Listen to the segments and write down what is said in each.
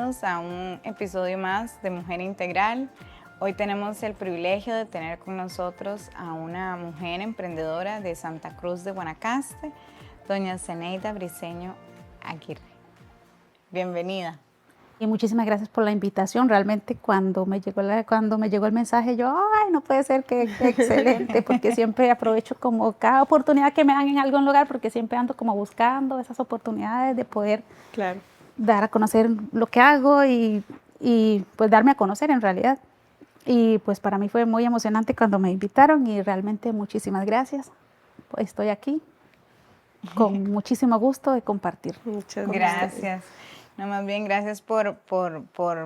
bienvenidos a un episodio más de Mujer Integral. Hoy tenemos el privilegio de tener con nosotros a una mujer emprendedora de Santa Cruz de Guanacaste, doña Zeneida Briceño Aguirre. Bienvenida. Y muchísimas gracias por la invitación. Realmente cuando me llegó el mensaje, yo, ay, no puede ser, que excelente, porque siempre aprovecho como cada oportunidad que me dan en algún lugar, porque siempre ando como buscando esas oportunidades de poder dar a conocer lo que hago y pues darme a conocer en realidad. Y pues para mí fue muy emocionante cuando me invitaron y realmente muchísimas gracias. Pues estoy aquí con muchísimo gusto de compartir. Muchas gracias. No, más bien, gracias por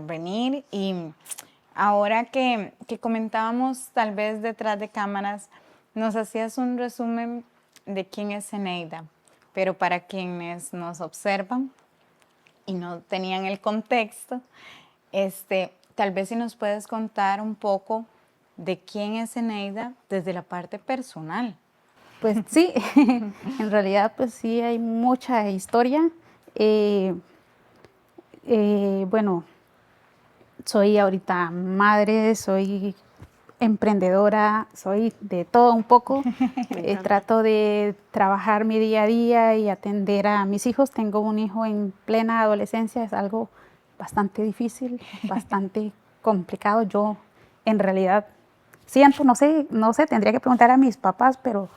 venir. Y ahora que comentábamos tal vez detrás de cámaras, nos hacías un resumen de quién es Zeneida, pero para quienes nos observan y no tenían el contexto, tal vez si nos puedes contar un poco de quién es Zeneida desde la parte personal. Pues sí, en realidad pues sí hay mucha historia. Bueno, soy ahorita madre, soy emprendedora, soy de todo un poco. Trato de trabajar mi día a día y atender a mis hijos. Tengo un hijo en plena adolescencia, es algo bastante difícil, bastante complicado. Yo en realidad siento, no sé, tendría que preguntar a mis papás, pero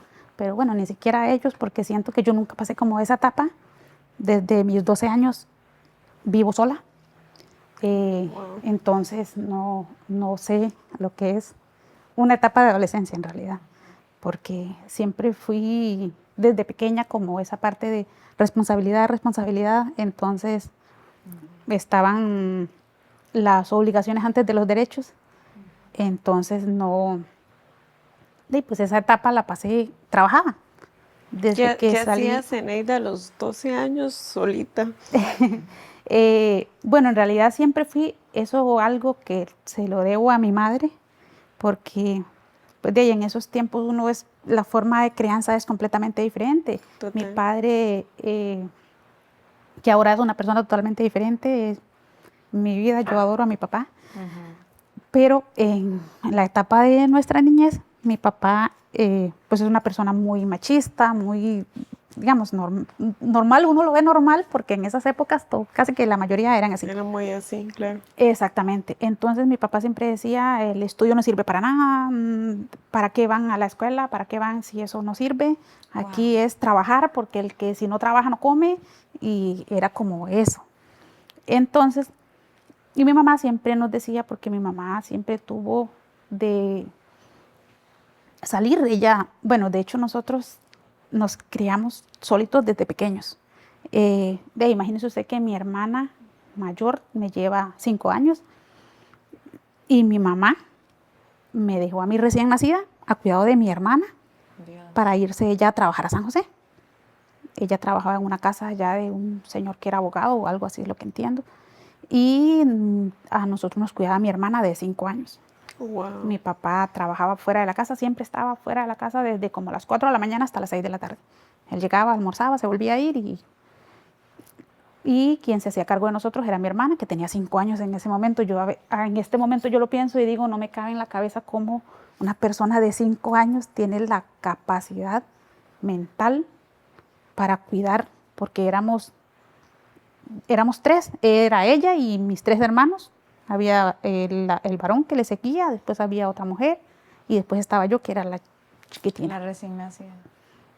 bueno, ni siquiera a ellos, porque siento que yo nunca pasé como esa etapa. Desde mis 12 años vivo sola. Entonces no sé lo que es una etapa de adolescencia en realidad, porque siempre fui desde pequeña como esa parte de responsabilidad, entonces estaban las obligaciones antes de los derechos, entonces pues esa etapa la pasé, trabajaba. Desde que salí. ¿Qué hacía Zeneida a los 12 años solita? Bueno, en realidad siempre fui, eso algo que se lo debo a mi madre, porque pues de ahí en esos tiempos la forma de crianza es completamente diferente. Total. Mi padre, que ahora es una persona totalmente diferente, mi vida, yo adoro a mi papá, pero en la etapa de nuestra niñez, mi papá pues es una persona muy machista, muy, digamos, normal, uno lo ve normal porque en esas épocas casi que la mayoría eran así. Era muy así, claro. Exactamente. Entonces mi papá siempre decía, el estudio no sirve para nada, ¿para qué van a la escuela? ¿Para qué van si eso no sirve? Aquí es trabajar, porque el que si no trabaja no come, y era como eso. Entonces, y mi mamá siempre nos decía, porque mi mamá siempre tuvo de salir, bueno, de hecho nosotros nos criamos solitos desde pequeños. Imagínese usted que mi hermana mayor me lleva 5 años y mi mamá me dejó a mí recién nacida a cuidado de mi hermana. Dios. Para irse ella a trabajar a San José. Ella trabajaba en una casa ya de un señor que era abogado o algo así, es lo que entiendo. Y a nosotros nos cuidaba mi hermana de 5 años. Wow. Mi papá trabajaba fuera de la casa, siempre estaba fuera de la casa desde como las 4 de la mañana hasta las 6 de la tarde. Él llegaba, almorzaba, se volvía a ir y quien se hacía cargo de nosotros era mi hermana, que tenía 5 años en ese momento. En este momento yo lo pienso y digo, no me cabe en la cabeza cómo una persona de 5 años tiene la capacidad mental para cuidar, porque éramos 3, era ella y mis 3 hermanos. Había el varón que le seguía, después había otra mujer y después estaba yo, que era la chiquitina. La recién nacida.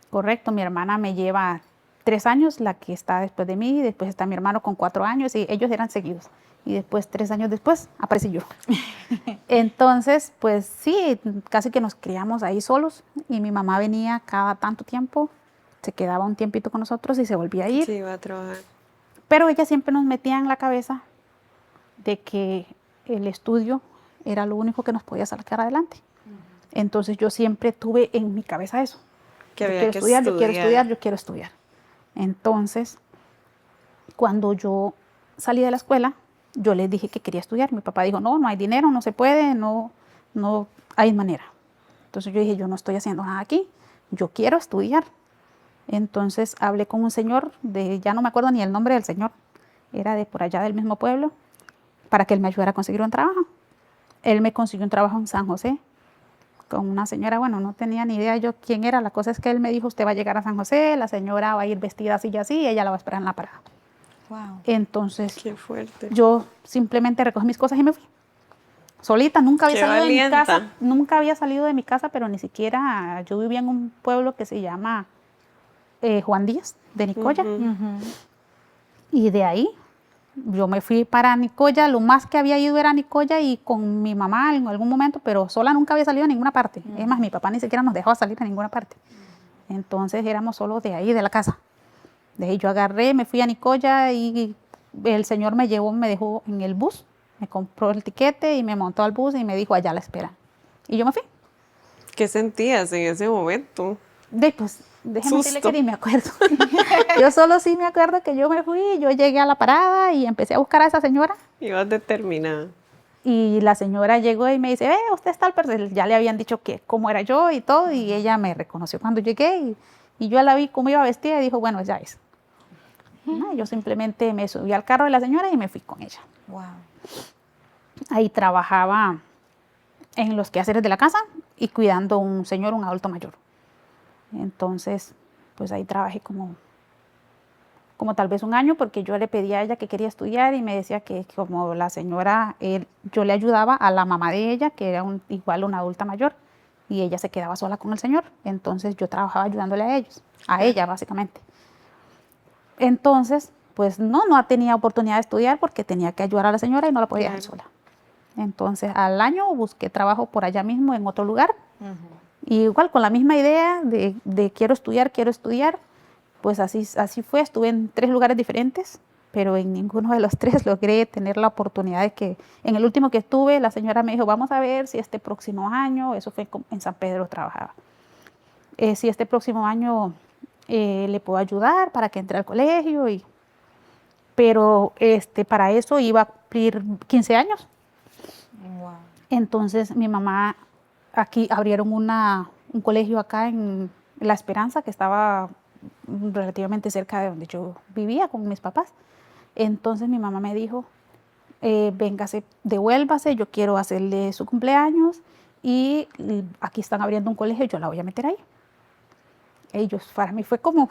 Correcto, mi hermana me lleva 3 años, la que está después de mí, después está mi hermano con 4 años y ellos eran seguidos. Y después, 3 años después, aparecí yo. Entonces, pues sí, casi que nos criamos ahí solos y mi mamá venía cada tanto tiempo, se quedaba un tiempito con nosotros y se volvía a ir. Sí, iba a trabajar. Pero ella siempre nos metía en la cabeza de que el estudio era lo único que nos podía sacar adelante. Entonces yo siempre tuve en mi cabeza eso. Que había que estudiar. Yo quiero estudiar. Entonces, cuando yo salí de la escuela, yo les dije que quería estudiar. Mi papá dijo, no hay dinero, no se puede, no hay manera. Entonces yo dije, yo no estoy haciendo nada aquí, yo quiero estudiar. Entonces hablé con un señor, ya no me acuerdo ni el nombre del señor, era de por allá del mismo pueblo, para que él me ayudara a conseguir un trabajo. Él me consiguió un trabajo en San José con una señora, bueno, no tenía ni idea yo quién era. La cosa es que él me dijo, usted va a llegar a San José, la señora va a ir vestida así y así, y ella la va a esperar en la parada. Wow. Entonces, Qué fuerte. yo simplemente recogí mis cosas y me fui. Solita, nunca había Qué salido de mi valienta. casa, nunca había salido de mi casa, pero ni siquiera, yo vivía en un pueblo que se llama Juan Díaz, de Nicoya. Y de ahí yo me fui para Nicoya, lo más que había ido era a Nicoya y con mi mamá en algún momento, pero sola nunca había salido a ninguna parte. Es más, mi papá ni siquiera nos dejó salir a ninguna parte. Entonces éramos solo de ahí, de la casa. De ahí yo agarré, me fui a Nicoya y el señor me llevó, me dejó en el bus, me compró el tiquete y me montó al bus y me dijo, allá la espera. Y yo me fui. ¿Qué sentías en ese momento? Pues, déjeme decirle Susto. que ni me acuerdo. Yo solo sí me acuerdo que yo me fui, yo llegué a la parada y empecé a buscar a esa señora. Ibas determinada. Y la señora llegó y me dice, usted está al perfil. Ya le habían dicho que cómo era yo y todo, y ella me reconoció cuando llegué y yo la vi cómo iba vestida y dijo, bueno, ya es. No, yo simplemente me subí al carro de la señora y me fui con ella. Wow. Ahí trabajaba en los quehaceres de la casa y cuidando a un señor, un adulto mayor. Entonces, pues ahí trabajé como tal vez un año, porque yo le pedía a ella que quería estudiar y me decía que como la señora, yo le ayudaba a la mamá de ella, que era igual una adulta mayor, y ella se quedaba sola con el señor. Entonces yo trabajaba ayudándole a ellos, a ella básicamente. Entonces, pues no tenía oportunidad de estudiar porque tenía que ayudar a la señora y no la podía dejar sola. Entonces al año busqué trabajo por allá mismo en otro lugar, y igual con la misma idea de quiero estudiar, pues así fue. Estuve en 3 lugares diferentes, pero en ninguno de los 3 logré tener la oportunidad de que, en el último que estuve, la señora me dijo, vamos a ver si este próximo año, eso fue en San Pedro trabajaba, si este próximo año le puedo ayudar para que entre al colegio, pero para eso iba a cumplir 15 años. Wow. Entonces mi mamá, aquí abrieron un colegio acá en La Esperanza, que estaba relativamente cerca de donde yo vivía con mis papás. Entonces mi mamá me dijo, véngase, devuélvase, yo quiero hacerle su cumpleaños y aquí están abriendo un colegio, yo la voy a meter ahí. Ellos, para mí fue como,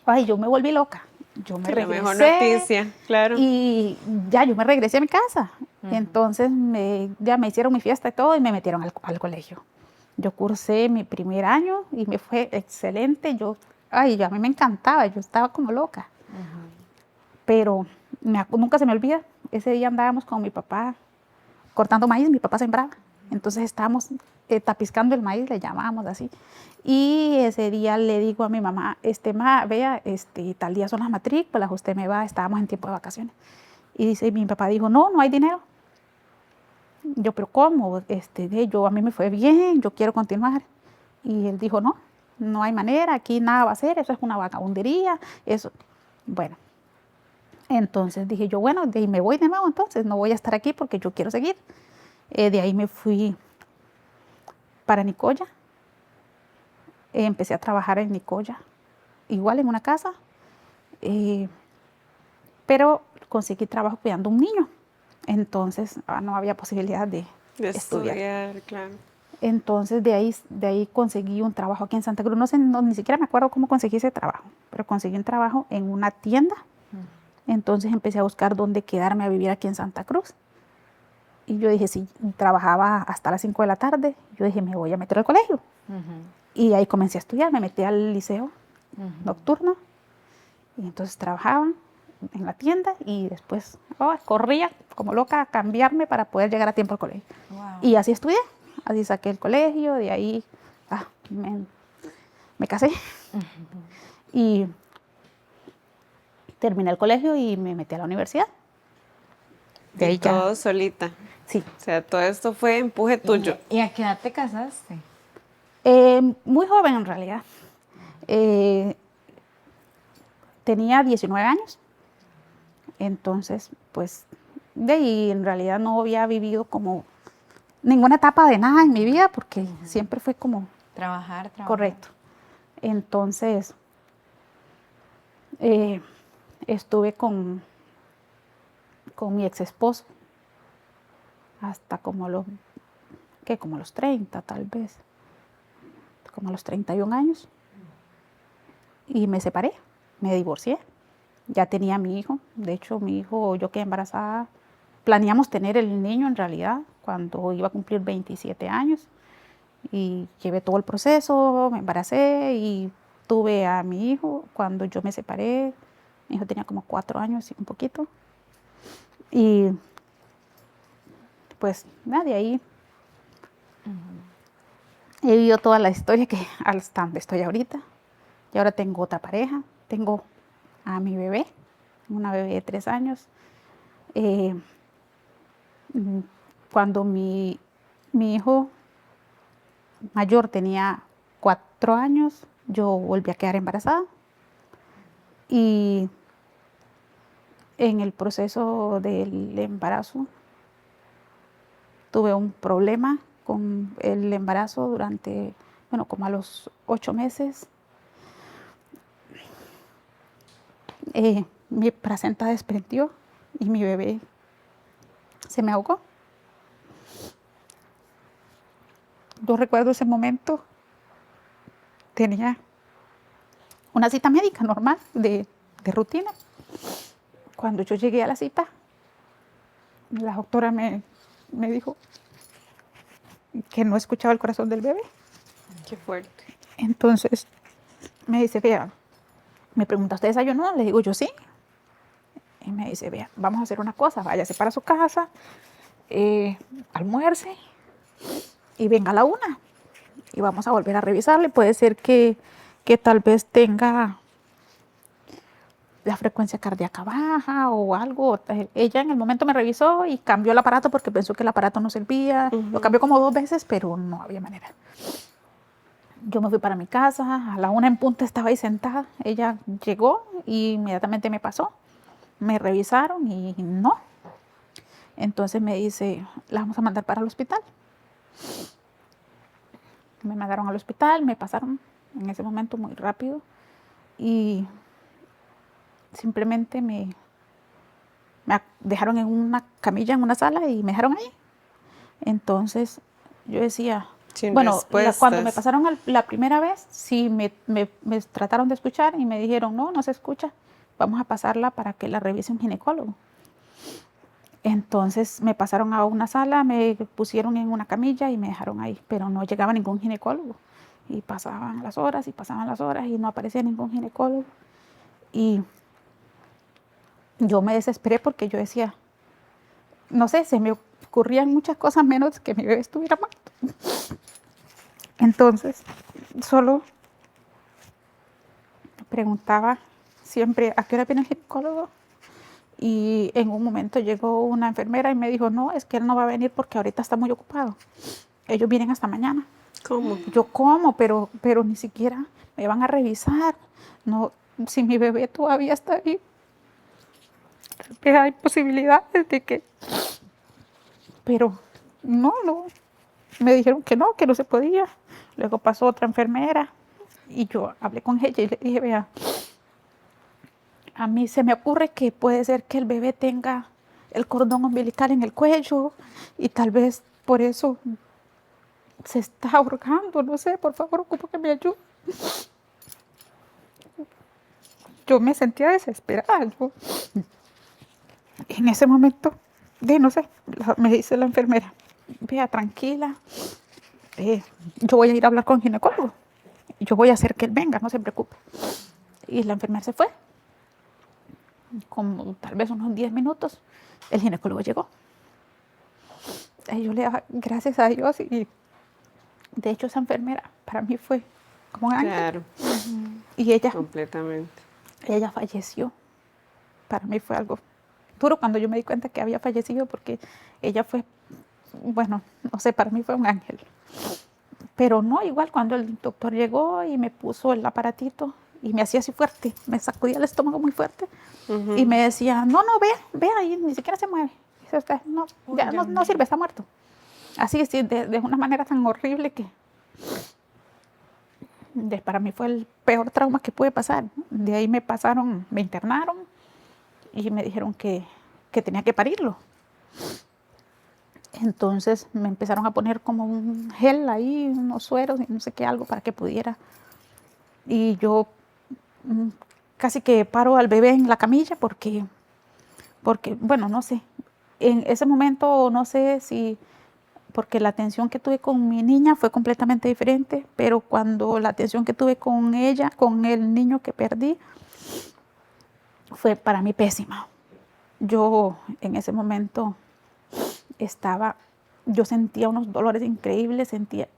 ay, yo me volví loca. Yo me regresé. La mejor noticia, claro. Y ya yo me regresé a mi casa. Entonces ya me hicieron mi fiesta y todo y me metieron al colegio. Yo cursé mi primer año y me fue excelente. A mí me encantaba, yo estaba como loca. Pero nunca se me olvida, ese día andábamos con mi papá cortando maíz, mi papá sembraba. Entonces estábamos tapizcando el maíz, le llamábamos así. Y ese día le digo a mi mamá, vea, tal día son las matrículas, usted me va, estábamos en tiempo de vacaciones. Y mi papá dijo, no hay dinero. Yo, pero ¿cómo? A mí me fue bien, yo quiero continuar. Y él dijo, no hay manera, aquí nada va a ser, eso es una vagabundería, eso. Bueno, entonces dije yo, bueno, de ahí me voy de nuevo, entonces no voy a estar aquí porque yo quiero seguir. De ahí me fui para Nicoya. Empecé a trabajar en Nicoya, igual en una casa, pero conseguí trabajo cuidando a un niño. Entonces no había posibilidad de estudiar. Claro. Entonces de ahí conseguí un trabajo aquí en Santa Cruz. Ni siquiera me acuerdo cómo conseguí ese trabajo, pero conseguí un trabajo en una tienda. Entonces empecé a buscar dónde quedarme a vivir aquí en Santa Cruz. Y yo dije, si trabajaba hasta las 5 de la tarde, yo dije, me voy a meter al colegio. Y ahí comencé a estudiar, me metí al liceo nocturno. Y entonces trabajaba en la tienda y después corría como loca a cambiarme para poder llegar a tiempo al colegio. Wow. Y así estudié, así saqué el colegio, de ahí me casé. Y terminé el colegio y me metí a la universidad. De ahí todo solita. Sí. O sea, todo esto fue empuje tuyo. ¿Y a qué edad te casaste? Muy joven en realidad. Tenía 19 años. Entonces, pues, de ahí en realidad no había vivido como ninguna etapa de nada en mi vida porque siempre fue como... Trabajar. Correcto. Entonces, estuve con con mi ex esposo hasta como los 30 tal vez, como a los 31 años. Y me separé, me divorcié. Ya tenía a mi hijo. De hecho, mi hijo, yo quedé embarazada. Planeamos tener el niño en realidad cuando iba a cumplir 27 años. Y llevé todo el proceso, me embaracé y tuve a mi hijo. Cuando yo me separé, mi hijo tenía como 4 años y un poquito. Y pues nada, de ahí he vivido toda la historia que hasta donde estoy ahorita. Y ahora tengo otra pareja, tengo a mi bebé, una bebé de 3 años. Cuando mi hijo mayor tenía 4 años, yo volví a quedar embarazada. Y en el proceso del embarazo tuve un problema con el embarazo durante, bueno, como a los 8 meses. Mi placenta desprendió y mi bebé se me ahogó. Yo recuerdo ese momento, tenía una cita médica normal de rutina. Cuando yo llegué a la cita, la doctora me dijo que no escuchaba el corazón del bebé. Qué fuerte. Entonces me dice, vea, me pregunta, ¿usted desayunó? Le digo yo sí. Y me dice, vea, vamos a hacer una cosa, váyase para su casa, almuerce y venga a la 1 y vamos a volver a revisarle. Puede ser que tal vez tenga la frecuencia cardíaca baja o algo. Ella en el momento me revisó y cambió el aparato porque pensó que el aparato no servía. Lo cambió como 2 veces, pero no había manera. Yo me fui para mi casa, a la 1 en punto estaba ahí sentada. Ella llegó y inmediatamente me pasó. Me revisaron y no. Entonces me dice, la vamos a mandar para el hospital. Me mandaron al hospital, me pasaron en ese momento muy rápido y simplemente me dejaron en una camilla, en una sala y me dejaron ahí. Entonces yo decía, Sin bueno, cuando me respuestas. pasaron la primera vez, sí me trataron de escuchar y me dijeron, no se escucha, vamos a pasarla para que la revise un ginecólogo. Entonces me pasaron a una sala, me pusieron en una camilla y me dejaron ahí, pero no llegaba ningún ginecólogo. Y pasaban las horas y no aparecía ningún ginecólogo. Y yo me desesperé porque yo decía, no sé, se me ocurrían muchas cosas menos que mi bebé estuviera muerto. Entonces, solo preguntaba siempre, ¿a qué hora viene el ginecólogo? Y en un momento llegó una enfermera y me dijo, no, es que él no va a venir porque ahorita está muy ocupado. Ellos vienen hasta mañana. ¿Cómo? Yo, ¿cómo? Pero ni siquiera me van a revisar. No, si mi bebé todavía está ahí, hay posibilidades de que... Pero no. Me dijeron que no se podía. Luego pasó otra enfermera y yo hablé con ella y le dije, vea, a mí se me ocurre que puede ser que el bebé tenga el cordón umbilical en el cuello y tal vez por eso se está ahorcando, no sé, por favor, ocupo que me ayude. Yo me sentía desesperada. En ese momento, no sé, me dice la enfermera, vea, tranquila, yo voy a ir a hablar con el ginecólogo. Yo voy a hacer que él venga, no se preocupe. Y la enfermera se fue. Como tal vez unos 10 minutos, el ginecólogo llegó. Y yo le daba gracias a Dios y de hecho esa enfermera para mí fue como un ángel. Claro. Y ella Completamente. Ella falleció. Para mí fue algo duro cuando yo me di cuenta que había fallecido porque ella fue, bueno, no sé, para mí fue un ángel. Pero no, igual cuando el doctor llegó y me puso el aparatito y me hacía así fuerte, me sacudía el estómago muy fuerte y me decía, no, vea, y ni siquiera se mueve. Dice usted, no, ya no sirve, está muerto. Así, de una manera tan horrible que para mí fue el peor trauma que pude pasar. De ahí me internaron y me dijeron que que tenía que parirlo. Entonces me empezaron a poner como un gel ahí, unos sueros y no sé qué, algo para que pudiera. Y yo casi que paro al bebé en la camilla porque, bueno, no sé, en ese momento no sé si, porque la atención que tuve con mi niña fue completamente diferente, pero cuando la atención que tuve con ella, con el niño que perdí, fue para mí pésima. Yo en ese momento yo sentía unos dolores increíbles,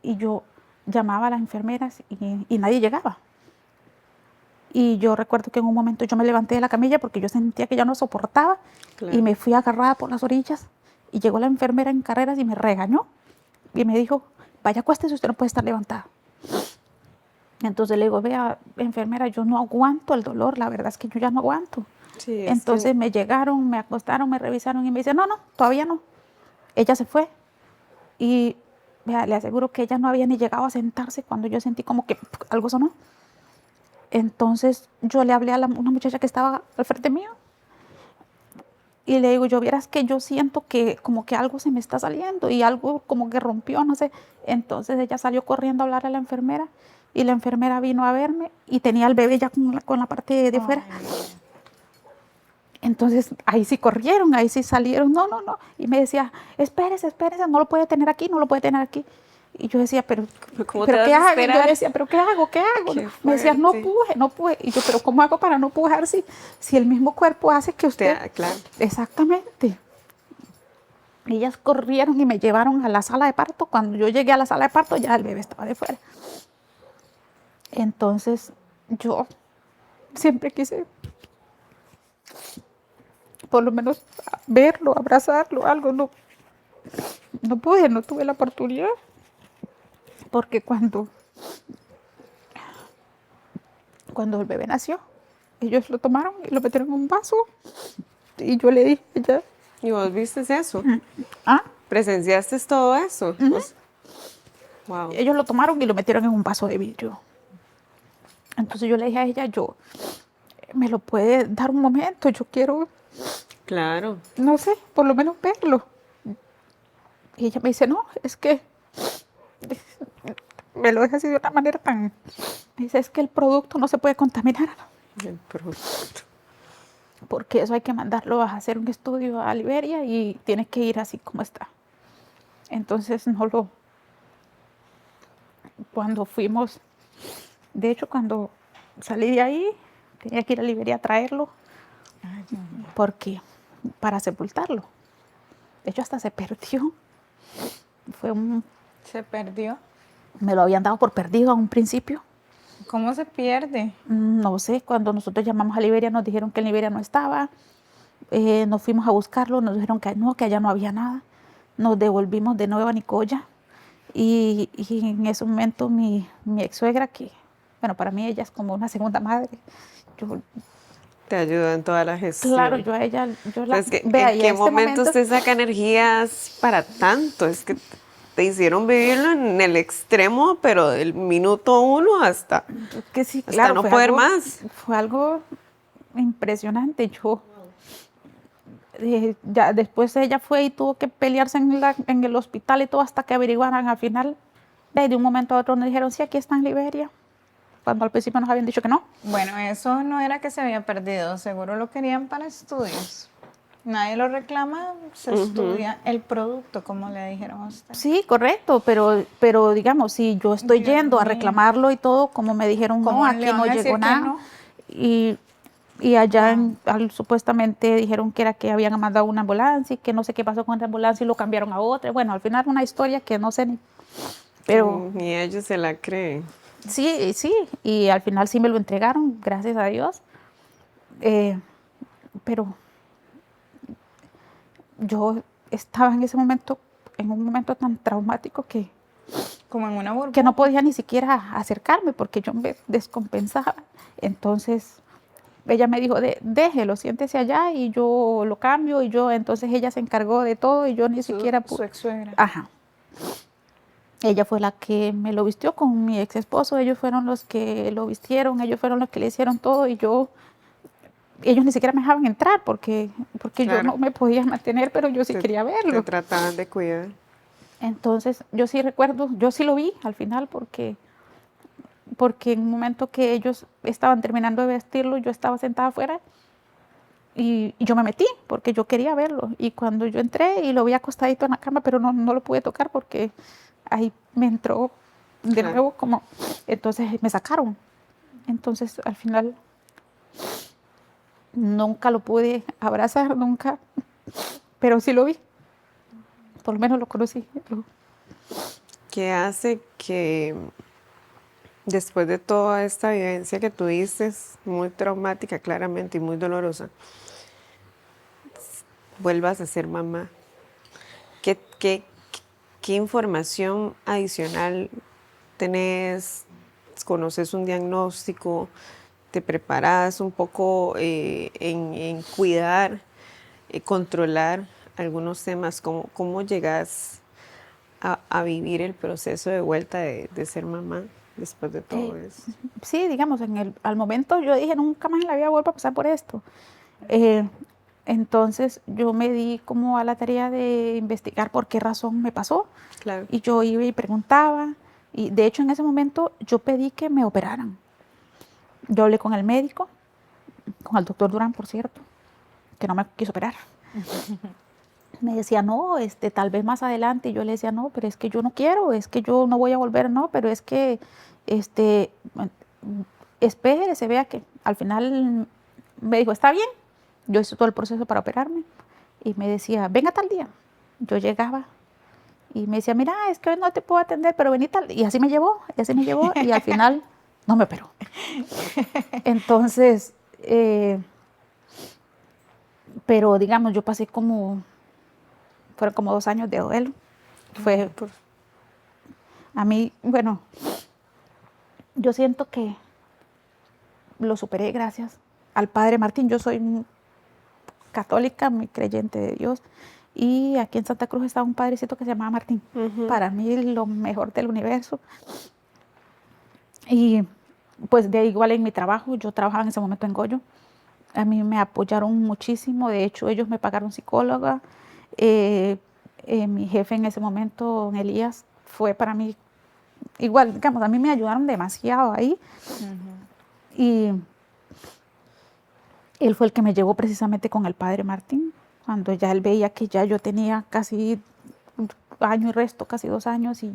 y yo llamaba a las enfermeras y nadie llegaba. Y yo recuerdo que en un momento yo me levanté de la camilla porque yo sentía que ya no soportaba, claro, y me fui agarrada por las orillas y llegó la enfermera en carreras y me regañó y me dijo, vaya, acuéstese, usted no puede estar levantada. Entonces le digo, vea, enfermera, yo no aguanto el dolor, la verdad es que yo ya no aguanto. Sí, entonces me llegaron, me acostaron, me revisaron y me dicen, no, todavía no. Ella se fue y vea, le aseguro que ella no había ni llegado a sentarse cuando yo sentí como que algo sonó. Entonces yo le hablé a una muchacha que estaba al frente mío y le digo, yo vieras que yo siento que como que algo se me está saliendo y algo como que rompió, no sé. Entonces ella salió corriendo a hablar a la enfermera y la enfermera vino a verme y tenía al bebé ya con la parte de afuera. Entonces ahí sí corrieron, ahí sí salieron, no. Y me decía, espérese, no lo puede tener aquí, no lo puede tener aquí. Y yo decía, pero ¿qué hago? Yo decía, pero ¿qué hago? Me decía, no puje. Y yo, pero ¿cómo hago para no pujar si el mismo cuerpo hace que usted... Claro. Exactamente. Ellas corrieron y me llevaron a la sala de parto. Cuando yo llegué a la sala de parto, ya el bebé estaba de fuera. Entonces, yo siempre quise por lo menos verlo, abrazarlo, algo. No pude, no tuve la oportunidad. Porque cuando el bebé nació, ellos lo tomaron y lo metieron en un vaso y yo le dije ya. ¿Y vos viste eso? ¿Ah? ¿Presenciaste todo eso? Pues, wow. Ellos lo tomaron y lo metieron en un vaso de vidrio. Entonces yo le dije a ella, ¿me lo puede dar un momento? Yo quiero, claro, no sé, por lo menos verlo. Y ella me dice, no, es que me lo deja así de una manera tan... Me dice, es que el producto no se puede contaminar. El producto. Porque eso hay que mandarlo a hacer un estudio a Liberia y tiene que ir así como está. Entonces cuando fuimos, de hecho cuando salí de ahí, tenía que ir a Liberia a traerlo, porque para sepultarlo. De hecho hasta se perdió. ¿Se perdió? Me lo habían dado por perdido a un principio. ¿Cómo se pierde? No sé, cuando nosotros llamamos a Liberia nos dijeron que en Liberia no estaba. Nos fuimos a buscarlo, nos dijeron que allá no había nada. Nos devolvimos de nuevo a Nicoya. Y en ese momento mi ex suegra, que bueno, para mí ella es como una segunda madre. Te ayudó en toda la gestión. Claro, yo a ella, ¿En qué momento usted saca energías para tanto? Es que te hicieron vivirlo en el extremo, pero del minuto 1 hasta, que sí, claro, hasta no poder más. Fue algo impresionante. Ya después ella fue y tuvo que pelearse en el hospital y todo hasta que averiguaran. Al final, de un momento a otro nos dijeron, sí, aquí está en Liberia, cuando al principio nos habían dicho que no. Bueno, eso no era que se había perdido, seguro lo querían para estudios. Nadie lo reclama, se estudia el producto, como le dijeron a usted. Sí, correcto, pero digamos, si yo estoy yendo a reclamarlo y todo, como me dijeron, no, aquí no llegó nada. No? Y allá supuestamente dijeron que era que habían mandado una ambulancia y que no sé qué pasó con la ambulancia y lo cambiaron a otra. Bueno, al final una historia que no sé ni... Pero, y ellos se la creen. Sí, y al final sí me lo entregaron, gracias a Dios. Pero yo estaba en ese momento, en un momento tan traumático que... Como en una burbuja. Que no podía ni siquiera acercarme porque yo me descompensaba. Entonces ella me dijo, déjelo, siéntese allá y yo lo cambio. Entonces ella se encargó de todo y yo ni siquiera pude. Su ex suegra. Ajá. Ella fue la que me lo vistió con mi ex esposo. Ellos fueron los que lo vistieron, ellos fueron los que le hicieron todo y yo ellos ni siquiera me dejaban entrar porque yo Claro. no me podía mantener, pero yo sí quería Te verlo. trataban de cuidar. Entonces, yo sí recuerdo, yo sí lo vi al final porque en un momento que ellos estaban terminando de vestirlo, yo estaba sentada afuera y yo me metí porque yo quería verlo. Y cuando yo entré y lo vi acostadito en la cama, pero no lo pude tocar porque ahí me entró de Claro. nuevo como, entonces me sacaron. Entonces, al final, nunca lo pude abrazar, nunca, pero sí lo vi. Por lo menos lo conocí. ¿Qué hace que después de toda esta vivencia que tuviste, muy traumática claramente y muy dolorosa, vuelvas a ser mamá? ¿Qué información adicional tenés? ¿Conoces un diagnóstico? ¿Te preparas un poco en cuidar, controlar algunos temas? ¿Cómo llegas a vivir el proceso de vuelta de ser mamá después de todo eso? Sí, digamos, al momento yo dije, nunca más en la vida vuelvo a pasar por esto. Eh, entonces yo me di como a la tarea de investigar por qué razón me pasó. Claro. Y yo iba y preguntaba. Y de hecho en ese momento yo pedí que me operaran. Yo hablé con el médico, con el doctor Durán, por cierto, que no me quiso operar. Me decía, no, tal vez más adelante. Y yo le decía, no, pero es que yo no quiero, es que yo no voy a volver, no, pero es que, espérese, vea que al final me dijo, está bien. Yo hice todo el proceso para operarme y me decía, venga tal día. Yo llegaba y me decía, mira, es que hoy no te puedo atender, pero vení tal. Y así me llevó, y al final no me operó. Entonces, pero digamos, yo pasé fueron como 2 años de duelo. Fue, a mí, bueno, yo siento que lo superé gracias al Padre Martín. Yo soy católica, muy creyente de Dios. Y aquí en Santa Cruz estaba un padrecito que se llamaba Martín. Para mí lo mejor del universo. Y pues de igual en mi trabajo, yo trabajaba en ese momento en Goyo. A mí me apoyaron muchísimo. De hecho, ellos me pagaron psicóloga. Mi jefe en ese momento, don Elías, fue para mí igual, digamos, a mí me ayudaron demasiado ahí. Y él fue el que me llevó precisamente con el Padre Martín, cuando ya él veía que ya yo tenía casi un año y resto, casi 2 años, y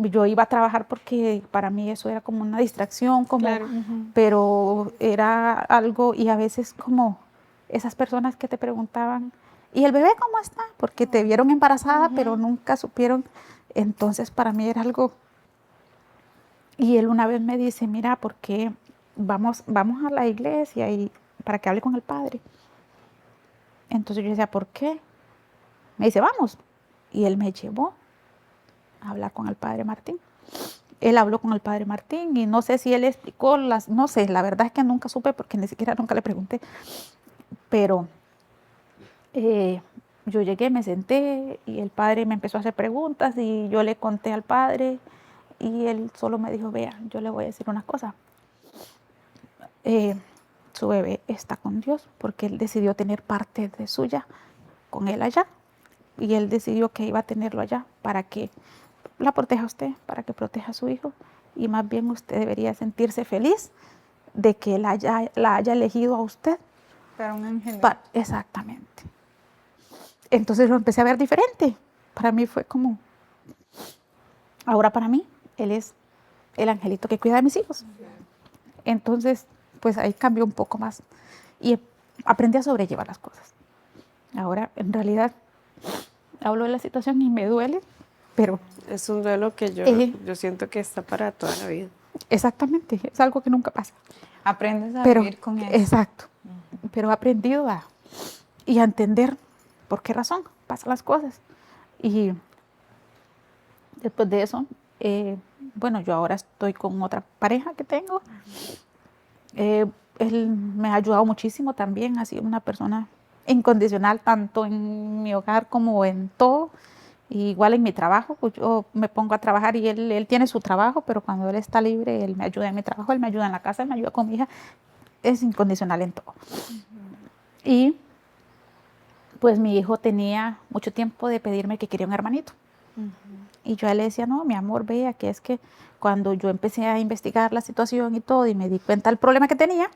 yo iba a trabajar porque para mí eso era como una distracción, Claro. pero era algo, y a veces como esas personas que te preguntaban, ¿y el bebé cómo está? Porque te vieron embarazada, pero nunca supieron. Entonces para mí era algo. Y él una vez me dice, mira, ¿por qué vamos a la iglesia y para que hable con el Padre? Entonces yo decía, ¿por qué? Me dice, vamos. Y él me llevó a hablar con el Padre Martín. Él habló con el Padre Martín y no sé si él explicó no sé, la verdad es que nunca supe porque ni siquiera nunca le pregunté. Pero yo llegué, me senté y el Padre me empezó a hacer preguntas y yo le conté al Padre y él solo me dijo, vea, yo le voy a decir una cosa. Su bebé está con Dios porque él decidió tener parte de suya con él allá. Y él decidió que iba a tenerlo allá para que la proteja a usted, para que proteja a su hijo. Y más bien usted debería sentirse feliz de que la haya elegido a usted. Para un ángel. Exactamente. Entonces lo empecé a ver diferente. Para mí fue como, ahora para mí, él es el angelito que cuida de mis hijos. Entonces, pues ahí cambió un poco más. Y aprendí a sobrellevar las cosas. Ahora, en realidad, hablo de la situación y me duele, pero... Es un duelo que yo siento que está para toda la vida. Exactamente, es algo que nunca pasa. Aprendes a Pero, vivir con eso. exacto. Pero he aprendido a entender por qué razón pasan las cosas. Y después de eso, bueno, yo ahora estoy con otra pareja que tengo. Él me ha ayudado muchísimo también, ha sido una persona incondicional tanto en mi hogar como en todo. Y igual en mi trabajo, pues yo me pongo a trabajar y él tiene su trabajo, pero cuando él está libre, él me ayuda en mi trabajo, él me ayuda en la casa, él me ayuda con mi hija. es incondicional en todo. Y pues mi hijo tenía mucho tiempo de pedirme que quería un hermanito. Y yo a él le decía, no, mi amor, vea, que es que cuando yo empecé a investigar la situación y todo y me di cuenta del problema que tenía,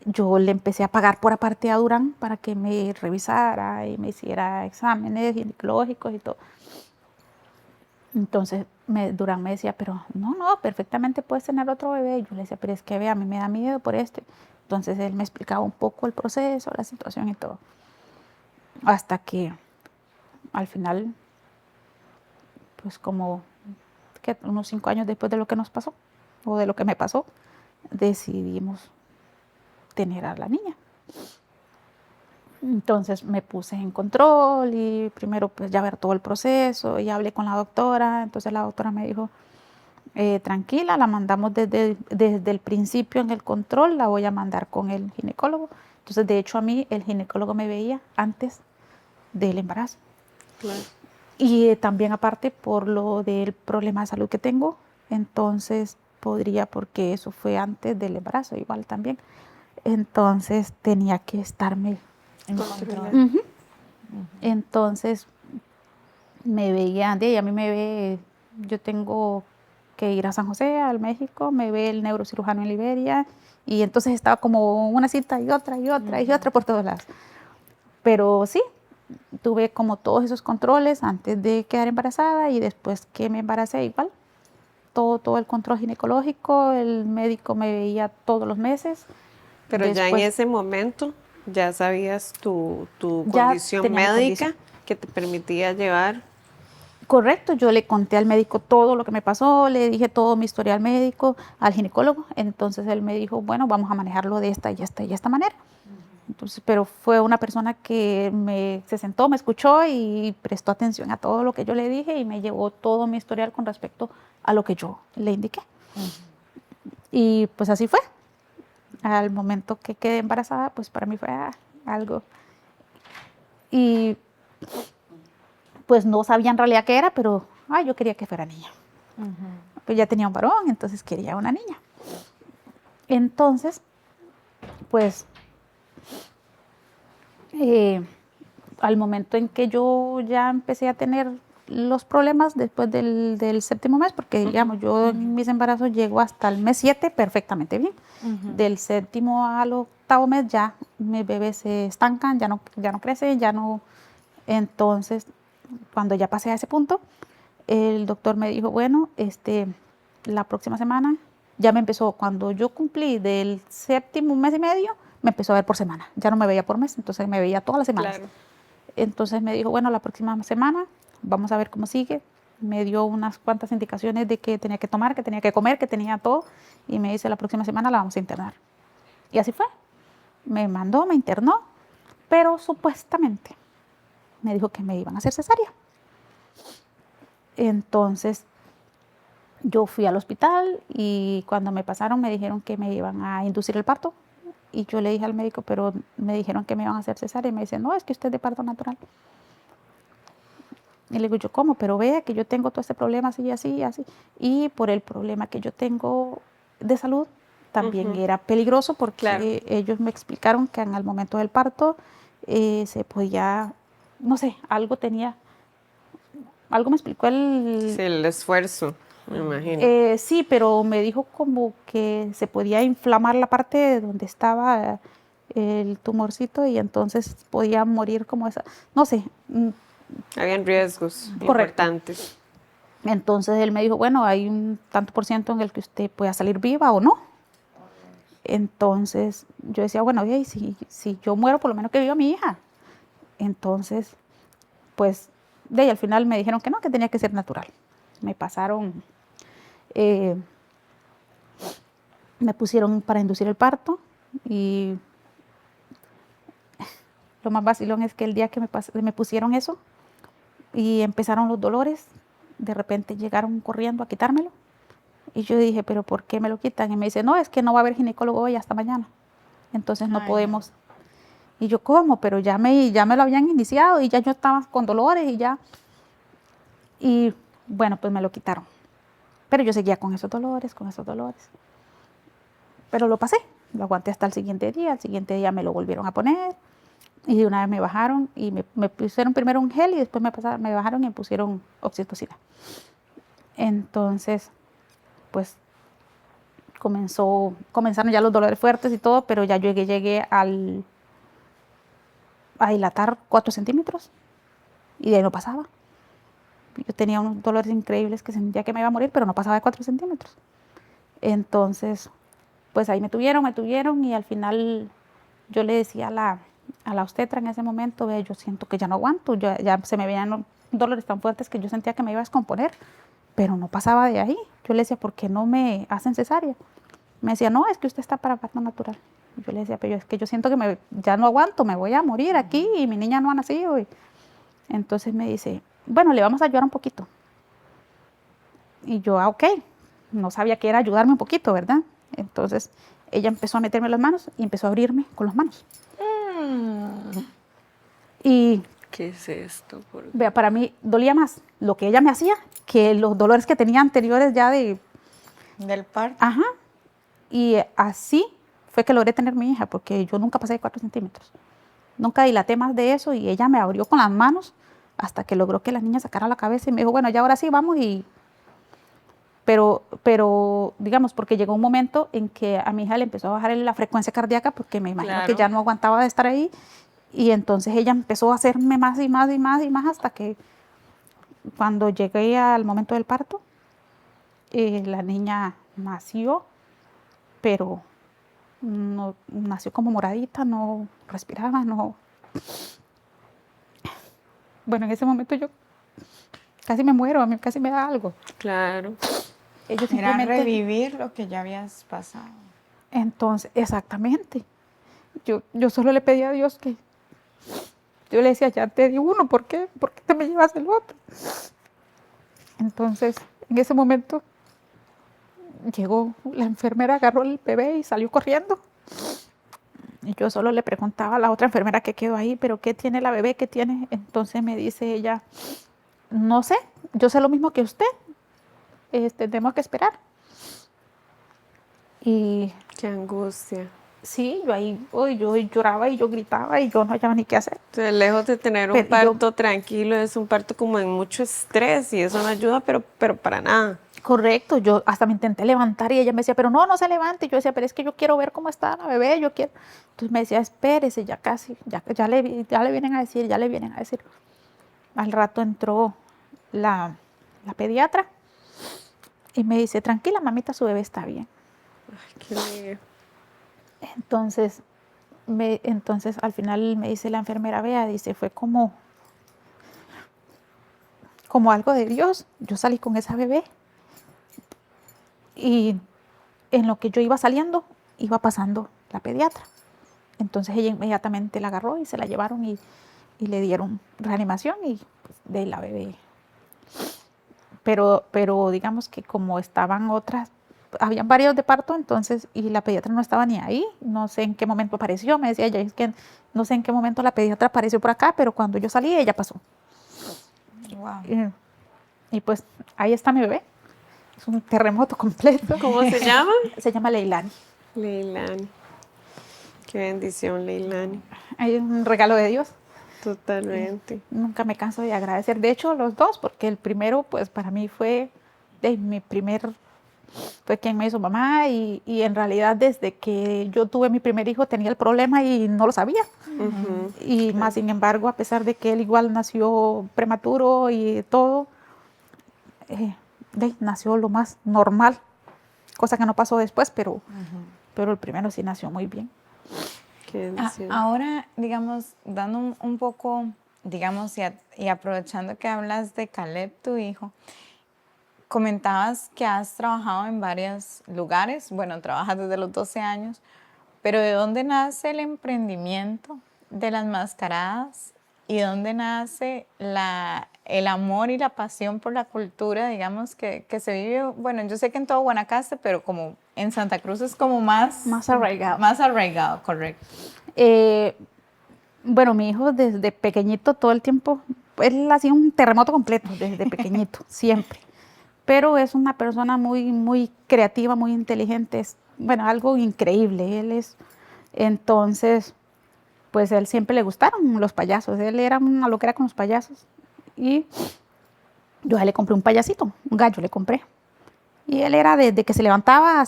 yo le empecé a pagar por aparte a Durán para que me revisara y me hiciera exámenes ginecológicos y todo. Entonces Durán me decía, pero no, perfectamente puedes tener otro bebé. Y yo le decía, pero es que vea, a mí me da miedo por este. Entonces él me explicaba un poco el proceso, la situación y todo. Hasta que al final, pues como que unos 5 años después de lo que nos pasó, o de lo que me pasó, decidimos tener a la niña. Entonces me puse en control y primero pues ya ver todo el proceso y hablé con la doctora. Entonces la doctora me dijo, tranquila, la mandamos desde el principio en el control, la voy a mandar con el ginecólogo. Entonces de hecho a mí el ginecólogo me veía antes del embarazo. Claro. Y también aparte por lo del problema de salud que tengo, entonces podría, porque eso fue antes del embarazo igual también, entonces tenía que estarme En Controlar. control. Ujú. Entonces me veía, de ella a mí me ve, yo tengo que ir a San José, al México, me ve el neurocirujano en Liberia y entonces estaba como una cita y otra y otra y otra por todos lados. Pero sí, tuve como todos esos controles antes de quedar embarazada y después que me embaracé igual. Todo el control ginecológico, el médico me veía todos los meses. Pero ya en Después ese momento ya sabías tu ya condición tenía mi médica condición. que te permitía llevar. Correcto, yo le conté al médico todo lo que me pasó, le dije todo mi historial médico al ginecólogo, entonces él me dijo, bueno, vamos a manejarlo de esta y esta y esta manera. Entonces, pero fue una persona que se sentó, me escuchó y prestó atención a todo lo que yo le dije y me llevó todo mi historial con respecto a lo que yo le indiqué. Y pues así fue. Al momento que quedé embarazada, pues para mí fue algo. Y pues no sabía en realidad qué era, pero yo quería que fuera niña. Pues ya tenía un varón, entonces quería una niña. Entonces, pues al momento en que yo ya empecé a tener los problemas después del séptimo mes, porque digamos, yo en mis embarazos llego hasta el mes 7 perfectamente bien. Del séptimo al octavo mes ya mis bebés se estancan, ya no crecen, ya no. Entonces, cuando ya pasé a ese punto, el doctor me dijo, bueno, la próxima semana ya me empezó, cuando yo cumplí del séptimo mes y medio, me empezó a ver por semana, ya no me veía por mes, entonces me veía todas las semanas. Claro. Entonces me dijo, bueno, la próxima semana vamos a ver cómo sigue. Me dio unas cuantas indicaciones de que tenía que tomar, que tenía que comer, que tenía todo, y me dice, la próxima semana la vamos a internar. Y así fue. Me mandó, me internó, pero supuestamente me dijo que me iban a hacer cesárea. Entonces yo fui al hospital y cuando me pasaron me dijeron que me iban a inducir el parto. Y yo le dije al médico, pero me dijeron que me iban a hacer cesárea. Y me dice, no, es que usted es de parto natural. Y le digo, yo, ¿cómo? Pero vea que yo tengo todo este problema así, así, así. Y por el problema que yo tengo de salud, también era peligroso porque Claro. ellos me explicaron que en el momento del parto se podía, no sé, algo me explicó Sí, el esfuerzo, me imagino. sí, pero me dijo como que se podía inflamar la parte donde estaba el tumorcito y entonces podía morir como esa, no sé. Habían riesgos Correcto. importantes. Entonces él me dijo, bueno, hay un tanto por ciento en el que usted pueda salir viva o no. Entonces yo decía, bueno, oye, si yo muero, por lo menos que viva mi hija. Entonces, pues, de ahí al final me dijeron que no, que tenía que ser natural. Me pasaron, me pusieron para inducir el parto y lo más vacilón es que el día que me pusieron eso y empezaron los dolores, de repente llegaron corriendo a quitármelo. Y yo dije, ¿pero por qué me lo quitan? Y me dice, no, es que no va a haber ginecólogo hoy hasta mañana. Entonces no podemos. Y yo, ¿cómo? Pero ya me lo habían iniciado y ya yo estaba con dolores y ya. Y bueno, pues me lo quitaron. Pero yo seguía con esos dolores, con esos dolores. Pero lo pasé. Lo aguanté hasta el siguiente día. Al siguiente día me lo volvieron a poner. Y de una vez me bajaron y me pusieron primero un gel y después me bajaron y me pusieron oxitocina. Entonces, pues comenzaron ya los dolores fuertes y todo, pero ya llegué a dilatar 4 centímetros y de ahí no pasaba. Yo tenía unos dolores increíbles que sentía que me iba a morir, pero no pasaba de 4 centímetros. Entonces, pues ahí me tuvieron y al final yo le decía a la obstetra en ese momento, ve, yo siento que ya no aguanto, ya se me veían dolores tan fuertes que yo sentía que me iba a descomponer, pero no pasaba de ahí. Yo le decía, ¿por qué no me hacen cesárea? Me decía, no, es que usted está para parto natural. Y yo le decía, pero es que yo siento que ya no aguanto, me voy a morir aquí y mi niña no ha nacido. Y entonces me dice, bueno, le vamos a ayudar un poquito. Y yo, ok, no sabía que era ayudarme un poquito, ¿verdad? Entonces ella empezó a meterme las manos y empezó a abrirme con las manos. Y ¿Qué es esto? vea, para mí dolía más lo que ella me hacía que los dolores que tenía anteriores ya Del parto. Ajá. Y así fue que logré tener mi hija, porque yo nunca pasé de 4 centímetros. Nunca dilaté más de eso y ella me abrió con las manos hasta que logró que la niña sacara la cabeza y me dijo, bueno, ya ahora sí, vamos. Pero digamos, porque llegó un momento en que a mi hija le empezó a bajar la frecuencia cardíaca porque me imagino que ya no aguantaba de estar ahí. Y entonces ella empezó a hacerme más y más y más y más hasta que cuando llegué al momento del parto, la niña nació, pero no nació como moradita, no respiraba, no. Bueno, en ese momento yo casi me muero, a mí casi me da algo. Claro. Ellos era revivir lo que ya habías pasado. Entonces, exactamente. Yo solo le pedí a Dios que yo le decía, ya te di uno, ¿por qué? ¿Por qué te me llevas el otro? Entonces, en ese momento llegó la enfermera, agarró el bebé y salió corriendo. Y yo solo le preguntaba a la otra enfermera que quedó ahí, ¿pero qué tiene la bebé? ¿Qué tiene? Entonces me dice ella, no sé, yo sé lo mismo que usted, tenemos que esperar. Y qué angustia. sí, yo ahí yo lloraba y yo gritaba y yo no hallaba ni qué hacer. Entonces, lejos de tener un parto tranquilo, es un parto como en mucho estrés y eso no ayuda, pero para nada. Correcto, yo hasta me intenté levantar y ella me decía, pero no se levante. Y yo decía, pero es que yo quiero ver cómo está la bebé, yo quiero. Entonces me decía, espérese, ya casi, ya le vienen a decir, ya le vienen a decir. Al rato entró la pediatra y me dice, tranquila, mamita, su bebé está bien. Ay, qué lío. Entonces al final me dice la enfermera, vea, dice, fue como algo de Dios. Yo salí con esa bebé y en lo que yo iba saliendo, iba pasando la pediatra. Entonces ella inmediatamente la agarró y se la llevaron y le dieron reanimación y pues, de la bebé. Pero digamos que como estaban otras, habían varios de parto, entonces, y la pediatra no estaba ni ahí, no sé en qué momento apareció, me decía ella, es que no sé en qué momento la pediatra apareció por acá, pero cuando yo salí, ella pasó. Wow. Y pues ahí está mi bebé. Es un terremoto completo. ¿Cómo se llama? Se llama Leilani. Leilani. Qué bendición, Leilani. Es un regalo de Dios. Totalmente. Nunca me canso de agradecer. De hecho, los dos, porque el primero, pues para mí fue fue quien me hizo mamá y en realidad desde que yo tuve mi primer hijo tenía el problema y no lo sabía. Y más sin embargo, a pesar de que él igual nació prematuro y todo, nació lo más normal, cosa que no pasó después, pero el primero sí nació muy bien. Qué bendición. Ahora, digamos, dando un poco, digamos, y aprovechando que hablas de Caleb, tu hijo, comentabas que has trabajado en varios lugares, bueno, trabajas desde los 12 años, pero ¿de dónde nace el emprendimiento de las mascaradas? ¿Y dónde nace el amor y la pasión por la cultura, digamos, que se vive? Bueno, yo sé que en todo Guanacaste, pero como en Santa Cruz es como más arraigado. Más arraigado, correcto. Bueno, mi hijo desde pequeñito todo el tiempo, él hacía un terremoto completo desde pequeñito, siempre. Pero es una persona muy, muy creativa, muy inteligente. bueno, algo increíble. Entonces, pues a él siempre le gustaron los payasos. Él era una loquera con los payasos. Y yo a él le compré un payasito, un gallo le compré. Y él era desde que se levantaba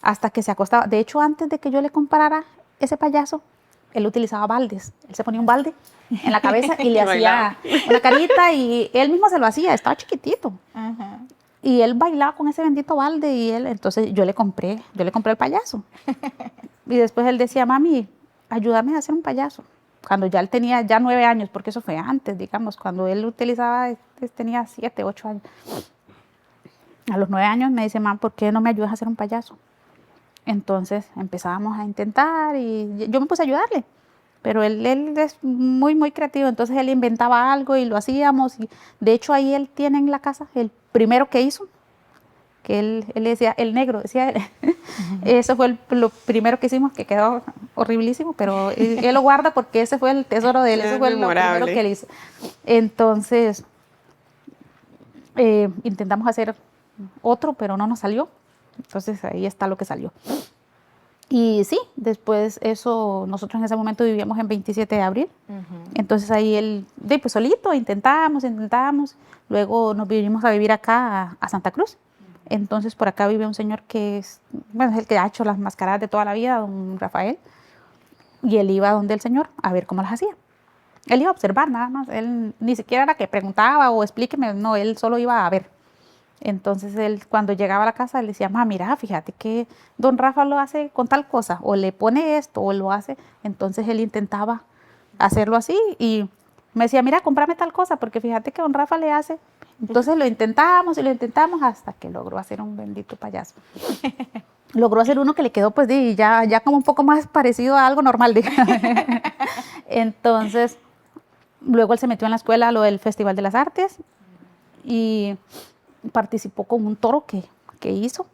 hasta que se acostaba. De hecho, antes de que yo le comprara ese payaso, él utilizaba baldes. Él se ponía un balde en la cabeza y le hacía una carita y él mismo se lo hacía, estaba chiquitito. Ajá. Y él bailaba con ese bendito balde y entonces yo le compré el payaso. Y después él decía, mami, ayúdame a hacer un payaso. Cuando ya él tenía ya 9 años, porque eso fue antes, digamos, cuando él utilizaba, tenía 7, 8 años. A los 9 años me dice, mamá, ¿por qué no me ayudas a hacer un payaso? Entonces empezábamos a intentar y yo me puse a ayudarle. Pero él es muy, muy creativo, entonces él inventaba algo y lo hacíamos. Y de hecho, ahí él tiene en la casa el primero que hizo, que él decía, el negro, decía él. Eso fue lo primero que hicimos, que quedó horriblísimo, pero él lo guarda porque ese fue el tesoro de él, Es eso fue lo memorable. primero que él hizo. Entonces, intentamos hacer otro, pero no nos salió. Entonces, ahí está lo que salió. Y sí, después eso, nosotros en ese momento vivíamos en 27 de abril. Entonces ahí él, pues solito, intentamos. Luego nos vinimos a vivir acá a Santa Cruz. Entonces por acá vive un señor que es el que ha hecho las mascaradas de toda la vida, don Rafael. Y él iba donde el señor a ver cómo las hacía. Él iba a observar nada más. Él ni siquiera era que preguntaba o explíqueme, no, él solo iba a ver. Entonces él cuando llegaba a la casa él decía, mira, fíjate que don Rafa lo hace con tal cosa, o le pone esto, o lo hace. Entonces él intentaba hacerlo así y me decía, mira, cómprame tal cosa, porque fíjate que don Rafa le hace. Entonces lo intentamos y lo intentamos hasta que logró hacer un bendito payaso. Logró hacer uno que le quedó pues ya como un poco más parecido a algo normal, digamos. Entonces, luego él se metió en la escuela a lo del Festival de las Artes y participó con un toro que hizo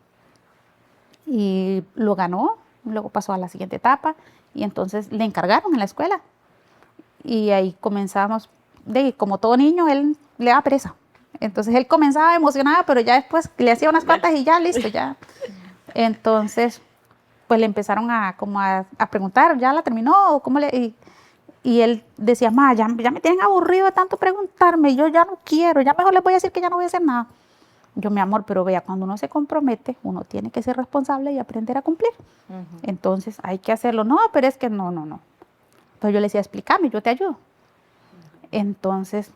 y lo ganó, luego pasó a la siguiente etapa y entonces le encargaron en la escuela y ahí comenzamos, como todo niño él le da presa, entonces él comenzaba emocionado pero ya después le hacía unas cuantas y ya listo, ya. Entonces pues le empezaron a preguntar, ¿ya la terminó? ¿Cómo y él decía, ya me tienen aburrido de tanto preguntarme, yo ya no quiero, ya mejor les voy a decir que ya no voy a hacer nada. Yo, mi amor, pero vea, cuando uno se compromete, uno tiene que ser responsable y aprender a cumplir. Entonces, hay que hacerlo. No, pero es que no. Entonces yo le decía, explícame, yo te ayudo. Entonces,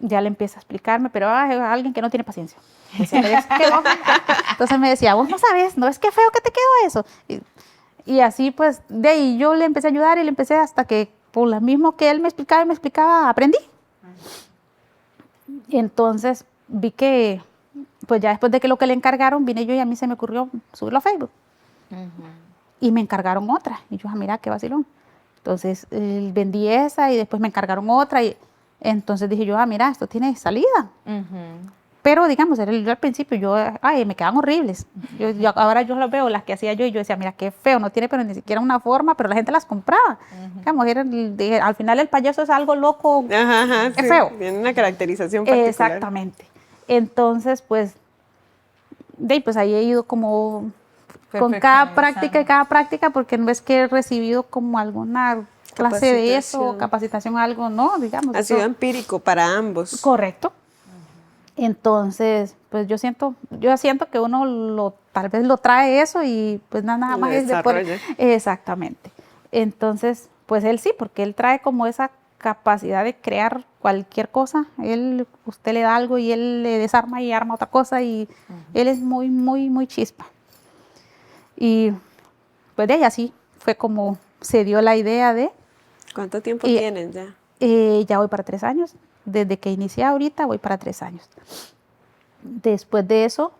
ya le empieza a explicarme, pero alguien que no tiene paciencia. Decía, entonces me decía, vos no sabes, no es que feo que te quedó eso. Y así, pues, de ahí yo le empecé a ayudar y le empecé hasta que, por lo mismo que él me explicaba, aprendí. Entonces, vi que pues ya después de que lo que le encargaron, vine yo y a mí se me ocurrió subirlo a Facebook. Y me encargaron otra. Y yo, mira, qué vacilón. Entonces, vendí esa y después me encargaron otra. Y entonces dije yo, mira, esto tiene salida. Pero, digamos, yo al principio, me quedaban horribles. Ahora yo las veo, las que hacía yo, y yo decía, mira, qué feo, no tiene pero ni siquiera una forma, pero la gente las compraba. Digamos, al final el payaso es algo loco, es feo. Tiene una caracterización particular. Exactamente. Entonces, pues ahí he ido como con cada práctica, porque no es que he recibido como alguna clase de eso, capacitación, algo, no, digamos. Ha sido empírico para ambos. Correcto. Entonces, pues yo siento que uno tal vez lo trae eso y pues nada más es de exactamente. Entonces, pues él sí, porque él trae como esa capacidad de crear cualquier cosa. Usted le da algo y él le desarma y arma otra cosa y él es muy, muy, muy chispa. Y pues de ahí así fue como se dio la idea de... ¿Cuánto tiempo tienen ya? Ya voy para 3 años. Desde que inicié ahorita voy para 3 años. Después de eso,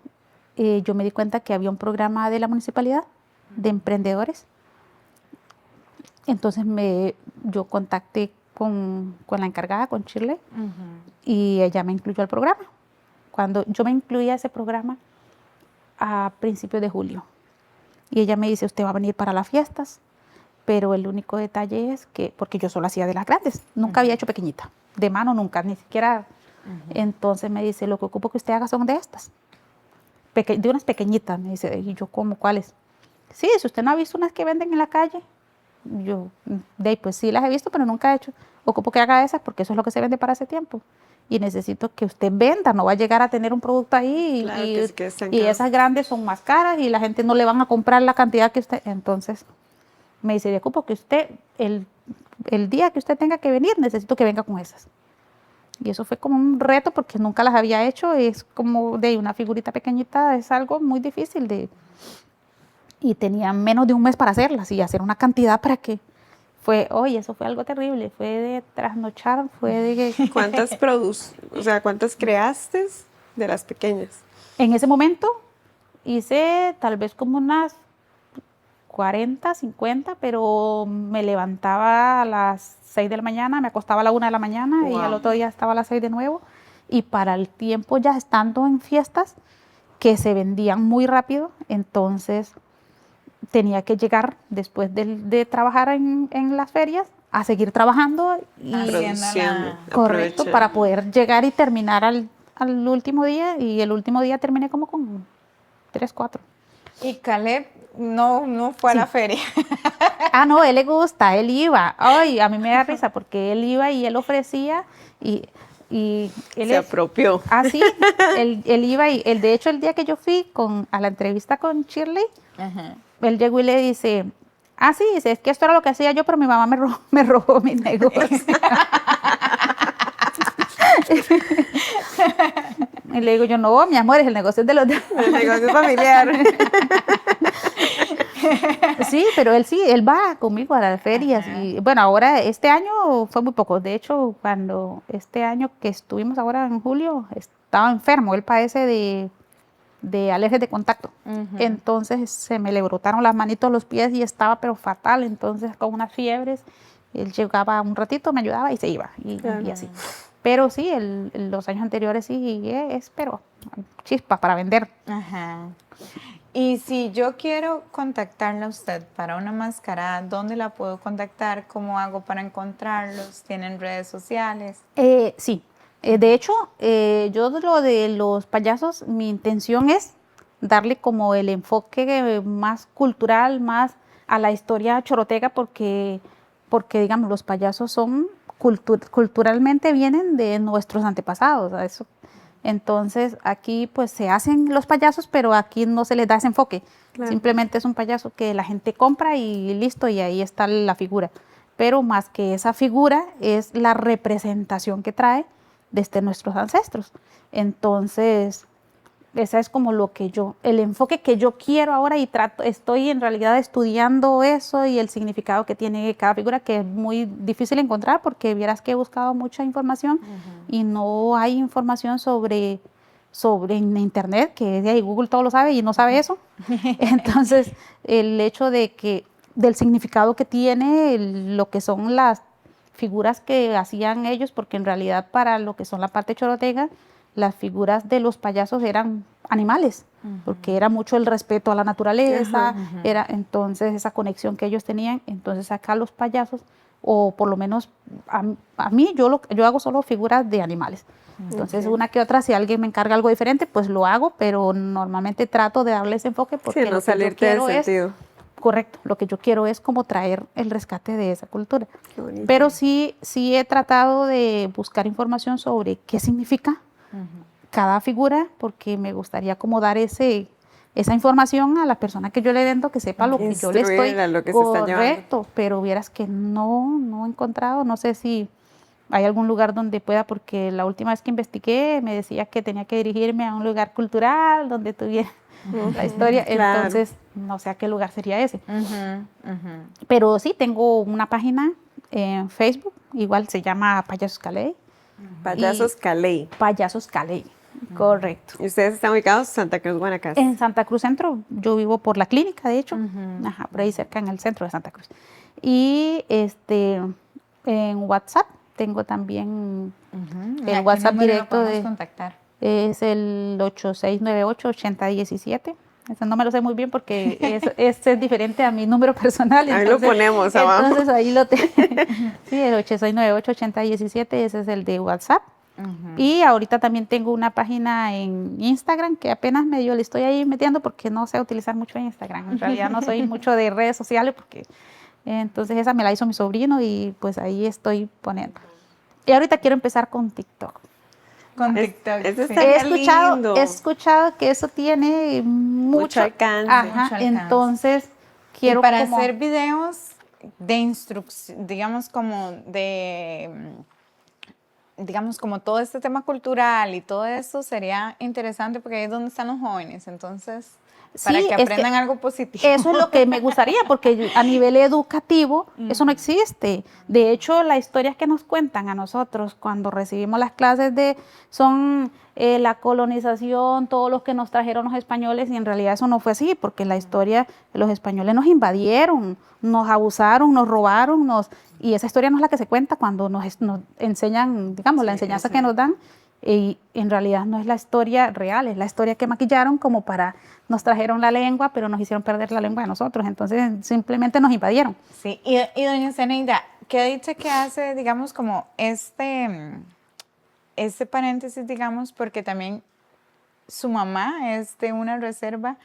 yo me di cuenta que había un programa de la municipalidad de emprendedores. Entonces yo contacté con la encargada, con Shirley, y ella me incluyó al programa. Cuando yo me incluí a ese programa a principios de julio. Y ella me dice, usted va a venir para las fiestas, pero el único detalle es que, porque yo solo hacía de las grandes, nunca había hecho pequeñita, de mano nunca, ni siquiera. Entonces me dice, lo que ocupo que usted haga son de estas, de unas pequeñitas, me dice, y yo, ¿cómo? ¿Cuáles? sí, si usted no ha visto unas que venden en la calle, yo, de ahí, pues sí las he visto, pero nunca he hecho. Ocupo que haga esas porque eso es lo que se vende para ese tiempo. Y necesito que usted venda, no va a llegar a tener un producto ahí Claro, y, que se quede estancado. y esas grandes son más caras y la gente no le van a comprar la cantidad que usted. Entonces me dice, yo ocupo que usted, el día que usted tenga que venir, necesito que venga con esas. Y eso fue como un reto porque nunca las había hecho. Es como de una figurita pequeñita, es algo muy difícil de... Y tenía menos de un mes para hacerlas y hacer una cantidad para que fue, oye, eso fue algo terrible, fue de trasnochar, fue de... ¿Cuántas creaste de las pequeñas? En ese momento hice tal vez como unas 40, 50, pero me levantaba a las 6 de la mañana, me acostaba a la 1 de la mañana y al otro día estaba a las 6 de nuevo. Y para el tiempo ya estando en fiestas que se vendían muy rápido, entonces tenía que llegar después de trabajar en las ferias a seguir trabajando y Produciendo. correcto aprovechando. para poder llegar y terminar al último día, y el último día terminé como con 3, 4. Y Caleb no fue a la feria. Ah, no, él le gusta, él iba. Ay, a mí me da risa porque él iba y él ofrecía y él Se apropió. Ah, sí, él iba y de hecho el día que yo fui a la entrevista con Shirley, Ajá. él llegó y le dice, ah, sí, dice, es que esto era lo que hacía yo, pero mi mamá me robó mi negocio. Y le digo yo, no, mi amor, es el negocio de los demás. El negocio familiar. Sí, pero él va conmigo a las ferias. Y bueno, ahora este año fue muy poco. De hecho, cuando este año que estuvimos ahora en julio, estaba enfermo. Él padece de alergias de contacto. Entonces se me le brotaron las manitos, los pies y estaba pero fatal. Entonces con unas fiebres, él llegaba un ratito, me ayudaba y se iba. Y así. Pero sí, los años anteriores sí, pero chispa para vender. Ajá. Y si yo quiero contactarla a usted para una mascarada, ¿dónde la puedo contactar? ¿Cómo hago para encontrarlos? ¿Tienen redes sociales? Sí. De hecho, yo lo de los payasos, mi intención es darle como el enfoque más cultural, más a la historia chorotega, porque digamos, los payasos son culturalmente vienen de nuestros antepasados. Eso. Entonces, aquí pues se hacen los payasos, pero aquí no se les da ese enfoque. Claro. Simplemente es un payaso que la gente compra y listo, y ahí está la figura. Pero más que esa figura es la representación que trae desde nuestros ancestros. Entonces, esa es como el enfoque que yo quiero ahora, y estoy en realidad estudiando eso y el significado que tiene cada figura, que es muy difícil encontrar porque vieras que he buscado mucha información y no hay información sobre en internet, que de ahí Google todo lo sabe y no sabe eso. Entonces, el hecho del significado que tiene lo que son las figuras que hacían ellos, porque en realidad para lo que son la parte chorotega, las figuras de los payasos eran animales, porque era mucho el respeto a la naturaleza, era entonces esa conexión que ellos tenían. Entonces acá los payasos, o por lo menos a mí, yo hago solo figuras de animales. Entonces una que otra, si alguien me encarga algo diferente, pues lo hago, pero normalmente trato de darle ese enfoque porque sí, no salirte del sentido. Correcto, lo que yo quiero es como traer el rescate de esa cultura. Pero sí he tratado de buscar información sobre qué significa cada figura, porque me gustaría como dar esa información a la persona que yo le vendo, que sepa lo que yo le estoy lo que se está llevando. Correcto, pero vieras que no he encontrado, no sé si hay algún lugar donde pueda, porque la última vez que investigué me decía que tenía que dirigirme a un lugar cultural donde tuviera la historia, claro. Entonces no sé a qué lugar sería ese. Pero sí, tengo una página en Facebook, igual se llama Payasos Caley. Payasos Caley. Payasos Caley, correcto. ¿Y ustedes están ubicados en Santa Cruz, Guanacaste? En Santa Cruz Centro, yo vivo por la clínica, de hecho, por ahí cerca en el centro de Santa Cruz. Y en WhatsApp tengo también el WhatsApp directo contactar? Es el 8698-8017. Ese no me lo sé muy bien porque es diferente a mi número personal. Ahí lo ponemos abajo. Entonces ahí lo tengo. Sí, el 8698-8017, ese es el de WhatsApp. Y ahorita también tengo una página en Instagram que apenas medio le estoy ahí metiendo porque no sé utilizar mucho Instagram. En realidad no soy mucho de redes sociales porque entonces esa me la hizo mi sobrino y pues ahí estoy poniendo. Y ahorita quiero empezar con TikTok. Con TikTok. Eso sí. está lindo. He escuchado que eso tiene Mucho alcance. Ajá, Mucho alcance. entonces quiero y para como- hacer videos de instrucción, digamos digamos como todo este tema cultural y todo eso sería interesante porque ahí es donde están los jóvenes, entonces para Sí, que es que aprendan algo positivo. Eso es lo que me gustaría, porque a nivel educativo eso no existe. De hecho, las historias que nos cuentan a nosotros cuando recibimos las clases son la colonización, todos los que nos trajeron los españoles, y en realidad eso no fue así, porque la historia, los españoles nos invadieron, nos abusaron, nos robaron, y esa historia no es la que se cuenta cuando nos enseñan, digamos, la enseñanza que nos dan. Y en realidad no es la historia real, es la historia que maquillaron como para, nos trajeron la lengua, pero nos hicieron perder la lengua de nosotros, entonces simplemente nos invadieron. Sí, y doña Zeneida, ¿qué dice que hace, digamos, como este paréntesis, digamos, porque también su mamá es de una reserva,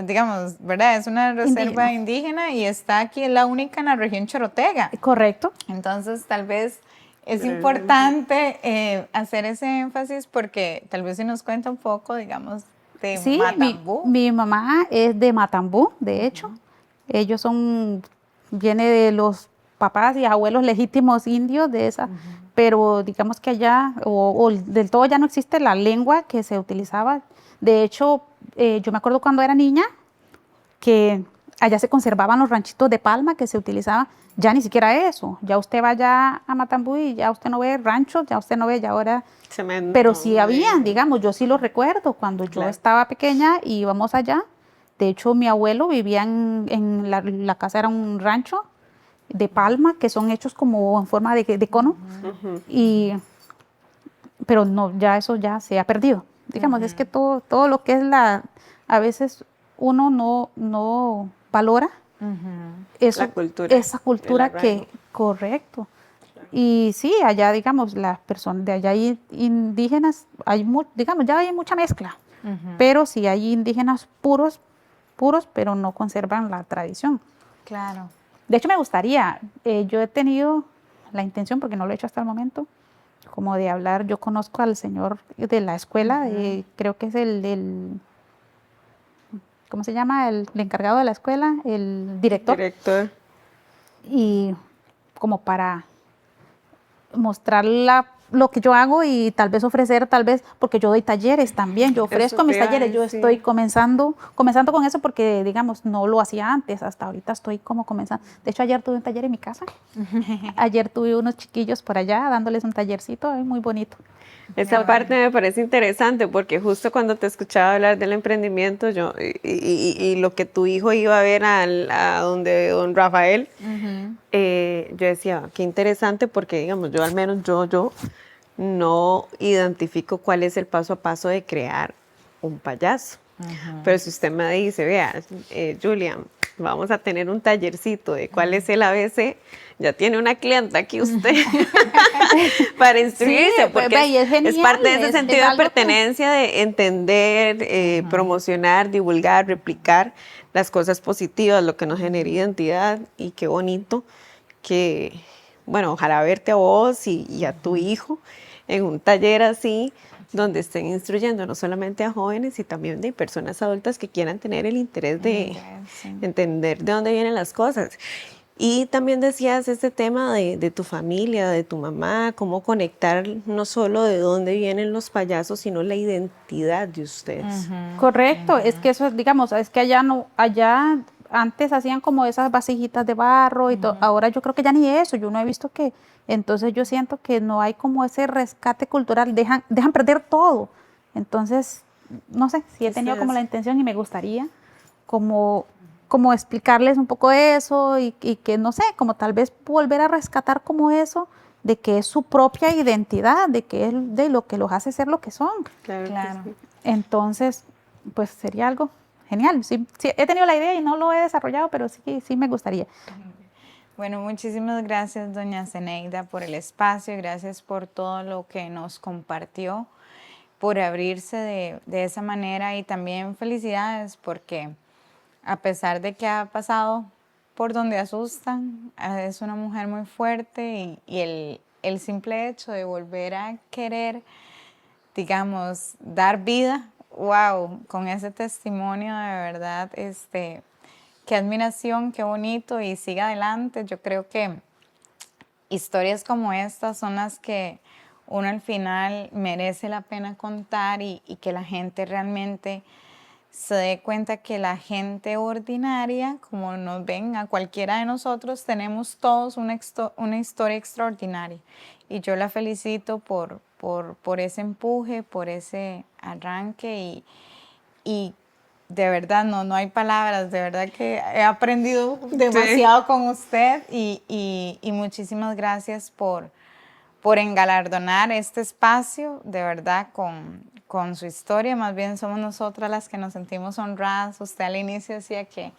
digamos, ¿verdad? Es una reserva indígena y está aquí, es la única en la región chorotega. Correcto. Entonces, tal vez es importante hacer ese énfasis porque tal vez si nos cuenta un poco, digamos, de Sí, Matambú. mi mamá es de Matambú, de hecho. Ellos viene de los papás y abuelos legítimos indios de esa, pero digamos que allá, o del todo ya no existe la lengua que se utilizaba. De hecho, yo me acuerdo cuando era niña que allá se conservaban los ranchitos de palma que se utilizaban, ya ni siquiera eso. Ya usted vaya a Matambú y ya usted no ve ranchos, ya usted no ve, ya ahora... Cemento, Pero sí habían, digamos, yo sí lo recuerdo, cuando yo Claro. estaba pequeña y íbamos allá. De hecho, mi abuelo vivía en la casa, era un rancho de palma, que son hechos como en forma de cono, pero no, ya eso ya se ha perdido. Digamos, es que todo lo que es a veces uno no valora eso, La cultura, esa cultura el arraigo. correcto. Y sí, allá, digamos, las personas de allá hay indígenas, digamos, ya hay mucha mezcla, pero sí hay indígenas puros, pero no conservan la tradición. Claro. De hecho, me gustaría, yo he tenido la intención, porque no lo he hecho hasta el momento, como de hablar, yo conozco al señor de la escuela, creo que es ¿cómo se llama? El encargado de la escuela, el director. Y como para mostrar lo que yo hago y tal vez ofrecer, porque yo doy talleres también, yo ofrezco Eso mis te iba a talleres, yo decir. estoy comenzando con eso porque, digamos, no lo hacía antes, hasta ahorita estoy como comenzando. De hecho, ayer tuve un taller en mi casa, ayer tuve unos chiquillos por allá dándoles un tallercito, muy bonito. Esa parte me parece interesante porque justo cuando te escuchaba hablar del emprendimiento y lo que tu hijo iba a ver a donde don Rafael, yo decía, qué interesante porque, digamos, yo al menos yo no identifico cuál es el paso a paso de crear un payaso. Pero si usted me dice, vea, Julian, vamos a tener un tallercito de cuál es el ABC, ya tiene una clienta aquí usted para instruirse, Sí, porque es genial, es parte de ese sentido de algo que- pertenencia, de entender, promocionar, divulgar, replicar las cosas positivas, lo que nos genera identidad, y qué bonito que, bueno, ojalá verte a vos y a tu hijo en un taller así, donde estén instruyendo no solamente a jóvenes, sino también de personas adultas que quieran tener el interés de entender de dónde vienen las cosas. Y también decías este tema de tu familia, de tu mamá, cómo conectar no solo de dónde vienen los payasos, sino la identidad de ustedes. Correcto, es que eso, digamos, es que allá antes hacían como esas vasijitas de barro y todo, ahora yo creo que ya ni eso, yo no he visto que, entonces yo siento que no hay como ese rescate cultural, dejan perder todo. Entonces, no sé, sí he tenido como la intención y me gustaría como explicarles un poco eso y que, no sé, como tal vez volver a rescatar como eso, de que es su propia identidad, de que es de lo que los hace ser lo que son. Claro. Claro. Que sí. Entonces, pues sería algo genial. Sí, he tenido la idea y no lo he desarrollado, pero sí me gustaría. Bueno, muchísimas gracias, doña Zeneida, por el espacio, gracias por todo lo que nos compartió, por abrirse de esa manera y también felicidades porque a pesar de que ha pasado por donde asustan, es una mujer muy fuerte y el simple hecho de volver a querer, digamos, dar vida, wow, con ese testimonio de verdad, qué admiración, qué bonito y siga adelante. Yo creo que historias como estas son las que uno al final merece la pena contar y que la gente realmente se dé cuenta que la gente ordinaria, como nos ven a cualquiera de nosotros, tenemos todos una historia extraordinaria. Y yo la felicito por ese empuje, por ese arranque y de verdad no hay palabras, de verdad que he aprendido demasiado con usted y muchísimas gracias por engalardonar este espacio, de verdad, con su historia. Más bien somos nosotras las que nos sentimos honradas. Usted al inicio decía que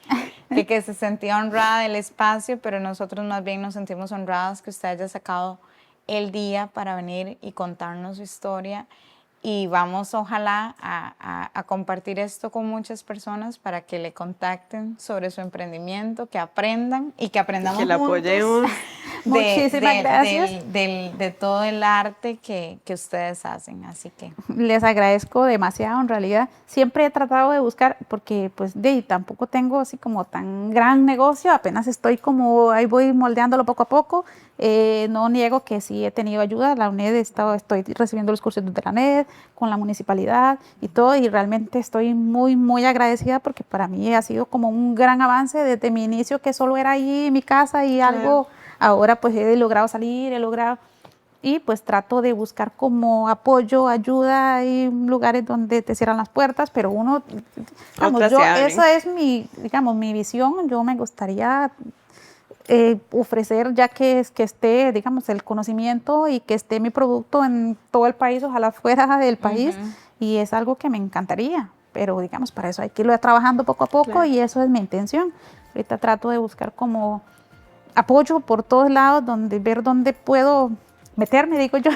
se sentía honrada del espacio, pero nosotros más bien nos sentimos honradas que usted haya sacado el día para venir y contarnos su historia. Y vamos, ojalá, a compartir esto con muchas personas para que le contacten sobre su emprendimiento, que aprendan y que aprendamos Que la juntos apoyemos. Muchísimas gracias. de todo el arte que ustedes hacen. Así que Les agradezco demasiado, en realidad. Siempre he tratado de buscar, porque pues tampoco tengo así como tan gran negocio, apenas estoy como, ahí voy moldeándolo poco a poco. No niego que sí he tenido ayuda, la UNED estoy recibiendo los cursos de la UNED, con la municipalidad y todo, y realmente estoy muy, muy agradecida porque para mí ha sido como un gran avance desde mi inicio, que solo era ahí en mi casa y algo, ahora pues he logrado salir, y pues trato de buscar como apoyo, ayuda. Hay lugares donde te cierran las puertas, pero uno, digamos, Otras se abren. esa es mi visión. Yo me gustaría ofrecer, ya que esté, digamos, el conocimiento y que esté mi producto en todo el país, ojalá fuera del país, y es algo que me encantaría, pero digamos, para eso hay que irlo trabajando poco a poco y eso es mi intención. Ahorita trato de buscar como apoyo por todos lados, ver dónde puedo meterme, digo yo,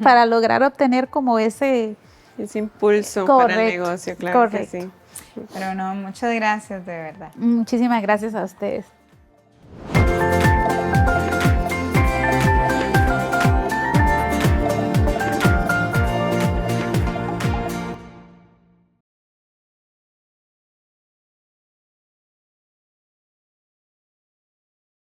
para lograr obtener como ese impulso para el negocio, claro que sí. Pero no, muchas gracias de verdad. Muchísimas gracias a ustedes.